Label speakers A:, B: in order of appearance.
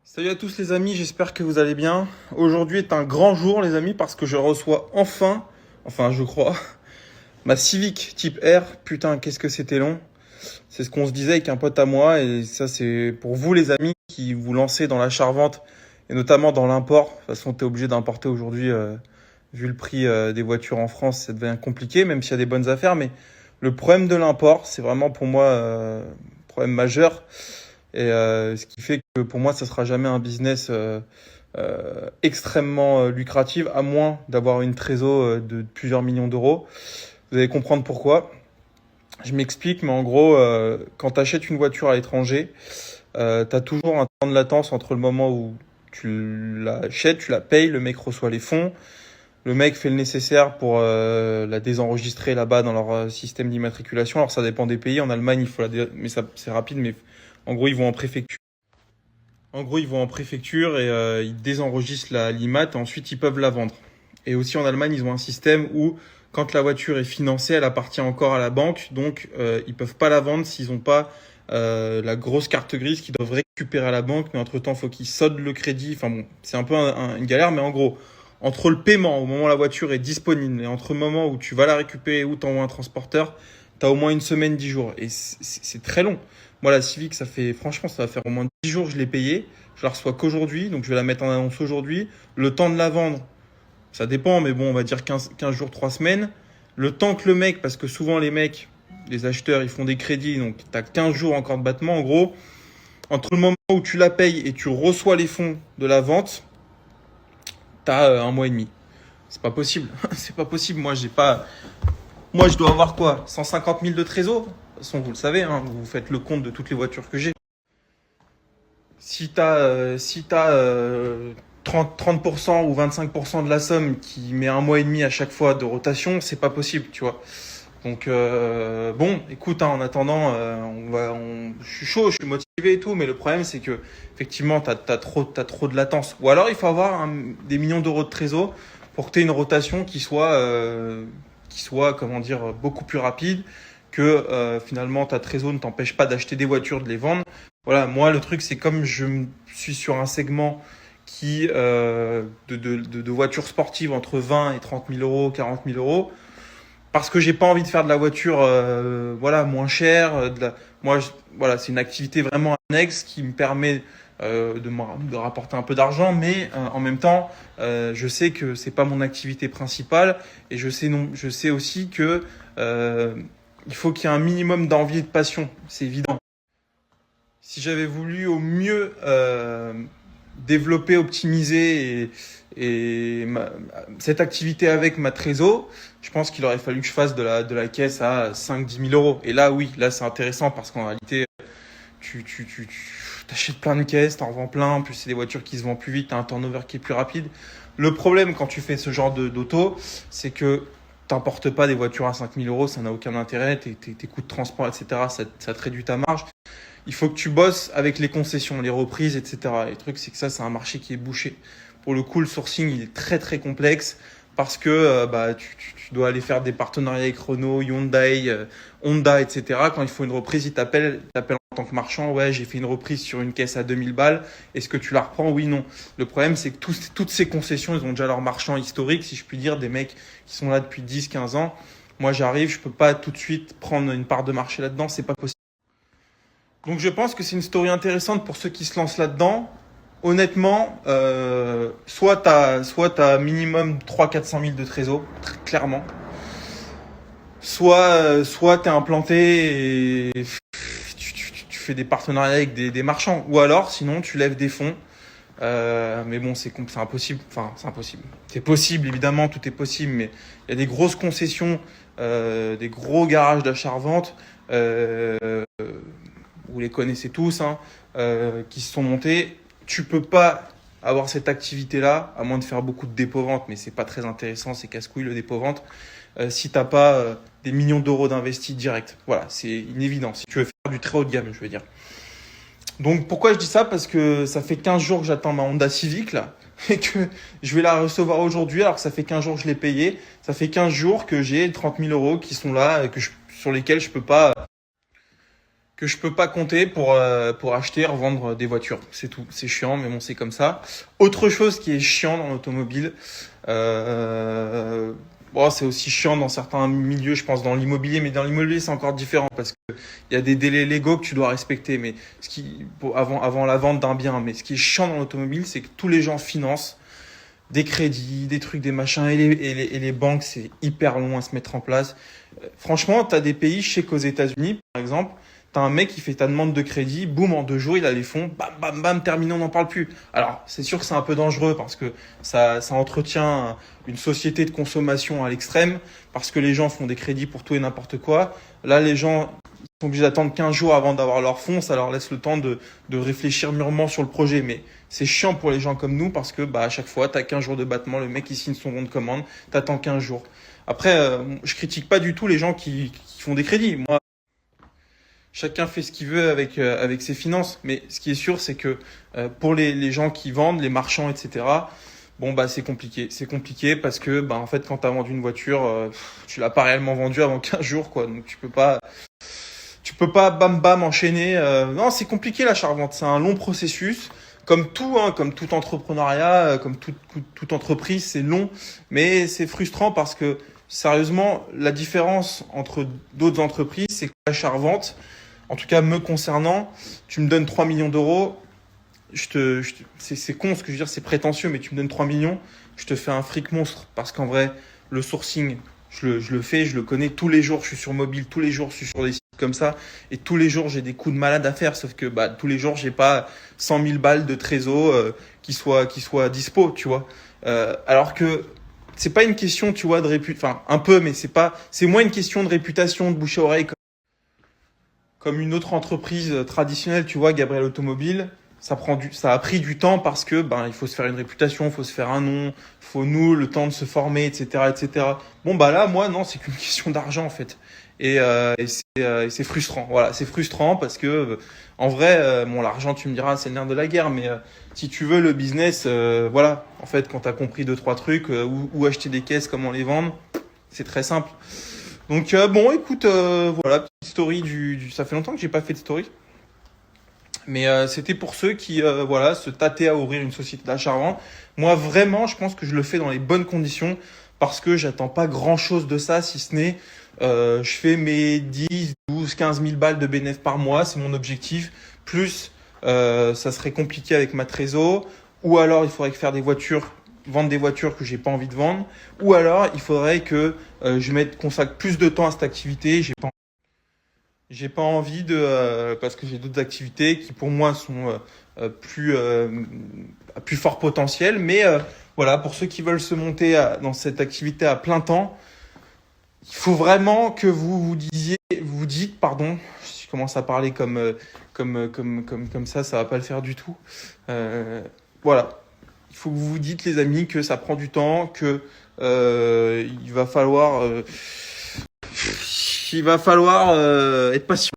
A: Salut à tous les amis, j'espère que vous allez bien. Aujourd'hui est un grand jour les amis parce que je reçois enfin je crois, ma Civic Type R. Putain, qu'est-ce que c'était long. C'est ce qu'on se disait avec un pote à moi et ça c'est pour vous les amis qui vous lancez dans l'achat-revente et notamment dans l'import. De toute façon, t'es obligé d'importer aujourd'hui vu le prix des voitures en France, ça devient compliqué même s'il y a des bonnes affaires. Mais le problème de l'import, c'est vraiment pour moi un problème majeur. Et ce qui fait que pour moi, ça sera jamais un business extrêmement lucratif, à moins d'avoir une trésor de plusieurs millions d'euros. Vous allez comprendre pourquoi. Je m'explique, mais en gros, quand tu achètes une voiture à l'étranger, tu as toujours un temps de latence entre le moment où tu l'achètes, tu la payes, le mec reçoit les fonds, le mec fait le nécessaire pour la désenregistrer là-bas dans leur système d'immatriculation. Alors ça dépend des pays. En Allemagne, il faut mais ça c'est rapide, mais en gros, ils vont en préfecture. En gros, ils vont en préfecture et ils désenregistrent l'IMAT et ensuite ils peuvent la vendre. Et aussi en Allemagne, ils ont un système où quand la voiture est financée, elle appartient encore à la banque, donc ils peuvent pas la vendre s'ils n'ont pas la grosse carte grise qu'ils doivent récupérer à la banque. Mais entre-temps, il faut qu'ils soldent le crédit. Enfin bon, c'est un peu une galère, mais en gros, entre le paiement au moment où la voiture est disponible et entre le moment où tu vas la récupérer ou t'envoies un transporteur, t'as au moins une semaine, 10 jours. Et c'est très long. Moi, la Civic, franchement, ça va faire au moins 10 jours que je l'ai payée. Je la reçois qu'aujourd'hui, donc je vais la mettre en annonce aujourd'hui. Le temps de la vendre, ça dépend, mais bon, on va dire 15 jours, 3 semaines. Le temps que le mec, parce que souvent les mecs, les acheteurs, ils font des crédits, donc tu as 15 jours encore de battement. En gros, entre le moment où tu la payes et tu reçois les fonds de la vente, tu as un mois et demi. C'est pas possible. C'est pas possible. Moi, je dois avoir quoi? 150 000 de trésor? De toute façon, vous le savez, hein, vous faites le compte de toutes les voitures que j'ai. Si t'as 30% ou 25% de la somme qui met un mois et demi à chaque fois de rotation, c'est pas possible, tu vois. Donc bon, écoute, hein, en attendant, je suis chaud, je suis motivé et tout, mais le problème c'est que effectivement, t'as trop de latence. Ou alors il faut avoir des millions d'euros de trésor pour que tu aies une rotation qui soit, comment dire, beaucoup plus rapide, que finalement ta trésor ne t'empêche pas d'acheter des voitures, de les vendre. Voilà, moi le truc c'est comme suis sur un segment de voitures sportives entre 20 et 30 000 euros, 40 000 euros, parce que j'ai pas envie de faire de la voiture voilà, moins chère. Voilà, c'est une activité vraiment annexe qui me permet de rapporter un peu d'argent, mais en même temps, je sais que c'est pas mon activité principale et je sais aussi que il faut qu'il y ait un minimum d'envie et de passion, c'est évident. Si j'avais voulu au mieux développer, optimiser cette activité avec ma trésor, je pense qu'il aurait fallu que je fasse de la caisse à 5 10 000 euros. Et là, oui, là c'est intéressant parce qu'en réalité, tu achètes plein de caisses, t'en revends plein, en plus c'est des voitures qui se vendent plus vite, t'as un turnover qui est plus rapide. Le problème quand tu fais ce genre d'auto, c'est que t'importes pas des voitures à 5 000 euros, ça n'a aucun intérêt, tes coûts de transport, etc., ça te réduit ta marge. Il faut que tu bosses avec les concessions, les reprises, etc. Et le truc, c'est que ça, c'est un marché qui est bouché. Pour le coup, le sourcing, il est très très complexe parce que bah, tu dois aller faire des partenariats avec Renault, Hyundai, Honda, etc. Quand il faut une reprise, ils t'appellent en tant que marchand. Ouais, j'ai fait une reprise sur une caisse à 2000 balles. Est-ce que tu la reprends? Oui, non. Le problème, c'est que toutes ces concessions, ils ont déjà leur marchand historique, si je puis dire, des mecs qui sont là depuis 10, 15 ans. Moi, j'arrive, je peux pas tout de suite prendre une part de marché là-dedans, c'est pas possible. Donc je pense que c'est une story intéressante pour ceux qui se lancent là-dedans. Honnêtement, soit t'as minimum 300 400 000 de trésor, clairement. Soit t'es implanté et tu fais des partenariats avec des marchands. Ou alors, sinon, tu lèves des fonds. Mais bon, c'est impossible. Enfin, c'est impossible. C'est possible, évidemment, tout est possible. Mais il y a des grosses concessions, des gros garages d'achat-revente. Vous les connaissez tous, hein, qui se sont montés. Tu peux pas avoir cette activité-là, à moins de faire beaucoup de dépôt-vente, mais c'est pas très intéressant, c'est casse-couille le dépôt-vente, si t'as pas des millions d'euros d'investis direct. Voilà, c'est une évidence. Si tu veux faire du très haut de gamme, je veux dire. Donc pourquoi je dis ça? Parce que ça fait 15 jours que j'attends ma Honda Civic, là, et que je vais la recevoir aujourd'hui, alors que ça fait 15 jours que je l'ai payée. Ça fait 15 jours que j'ai 30 000 euros qui sont là, sur lesquels je peux pas que je peux pas compter pour acheter, revendre des voitures. C'est tout. C'est chiant, mais bon, c'est comme ça. Autre chose qui est chiant dans l'automobile, bon, c'est aussi chiant dans certains milieux, je pense, dans l'immobilier, mais dans l'immobilier, c'est encore différent parce que il y a des délais légaux que tu dois respecter, mais avant la vente d'un bien. Mais ce qui est chiant dans l'automobile, c'est que tous les gens financent des crédits, des trucs, des machins, et les banques, c'est hyper long à se mettre en place. Franchement, tu as des pays, je sais qu'aux États-Unis, par exemple, tu as un mec qui fait ta demande de crédit, boum, en 2 jours, il a les fonds, bam, bam, bam, terminé, on n'en parle plus. Alors, c'est sûr que c'est un peu dangereux parce que ça entretient une société de consommation à l'extrême, parce que les gens font des crédits pour tout et n'importe quoi. Là, les gens sont obligés d'attendre 15 jours avant d'avoir leurs fonds, ça leur laisse le temps de réfléchir mûrement sur le projet. Mais c'est chiant pour les gens comme nous parce que à chaque fois, tu as 15 jours de battement, le mec il signe son bon de commande, tu attends 15 jours. Après, je critique pas du tout les gens qui font des crédits. Moi, chacun fait ce qu'il veut avec ses finances. Mais ce qui est sûr, c'est que pour les gens qui vendent, les marchands, etc., bon, c'est compliqué. C'est compliqué parce que en fait, quand tu as vendu une voiture, tu l'as pas réellement vendue avant 15 jours, quoi. Donc tu peux pas bam bam enchaîner. Non, c'est compliqué l'achat-revente. C'est un long processus. Comme tout, hein, comme tout entrepreneuriat, comme toute entreprise, c'est long, mais c'est frustrant parce que sérieusement, la différence entre d'autres entreprises, c'est que l'achat-revente, en tout cas me concernant, tu me donnes 3 millions d'euros, c'est con ce que je veux dire, c'est prétentieux, mais tu me donnes 3 millions, je te fais un fric monstre. Parce qu'en vrai, le sourcing, je le fais, je le connais tous les jours, je suis sur mobile, tous les jours, je suis sur des sites comme ça, et tous les jours, j'ai des coups de malade à faire, sauf que tous les jours, j'ai pas 100 000 balles de trésor qui soient dispo, tu vois. Alors que c'est pas une question, tu vois, de réputation, enfin un peu, mais c'est moins une question de réputation, de bouche à oreille, comme une autre entreprise traditionnelle, tu vois, Gabriel Automobile, ça a pris du temps parce que il faut se faire une réputation, il faut se faire un nom, faut nous le temps de se former, etc., etc. Bon là, moi non, c'est qu'une question d'argent en fait, et c'est frustrant. Voilà, c'est frustrant parce que en vrai, bon l'argent, tu me diras, c'est le nerf de la guerre, mais si tu veux le business, voilà, en fait, quand t'as compris deux trois trucs, où acheter des caisses, comment les vendre, c'est très simple. Donc bon, écoute, voilà, petite story ça fait longtemps que j'ai pas fait de story, mais c'était pour ceux qui voilà, se tâtaient à ouvrir une société d'achat-revente. Moi, vraiment, je pense que je le fais dans les bonnes conditions parce que j'attends pas grand-chose de ça, si ce n'est je fais mes 10, 12, 15 000 balles de bénéfice par mois, c'est mon objectif. Plus, ça serait compliqué avec ma trésor, ou alors il faudrait que vendre des voitures que j'ai pas envie de vendre, ou alors il faudrait que consacre plus de temps à cette activité. J'ai pas envie parce que j'ai d'autres activités qui pour moi sont à plus fort potentiel. Mais voilà, pour ceux qui veulent se monter dans cette activité à plein temps, il faut vraiment que vous dites, pardon, si je commence à parler comme ça va pas le faire du tout. Voilà, il faut que vous vous dites, les amis, que ça prend du temps, que il va falloir être patient.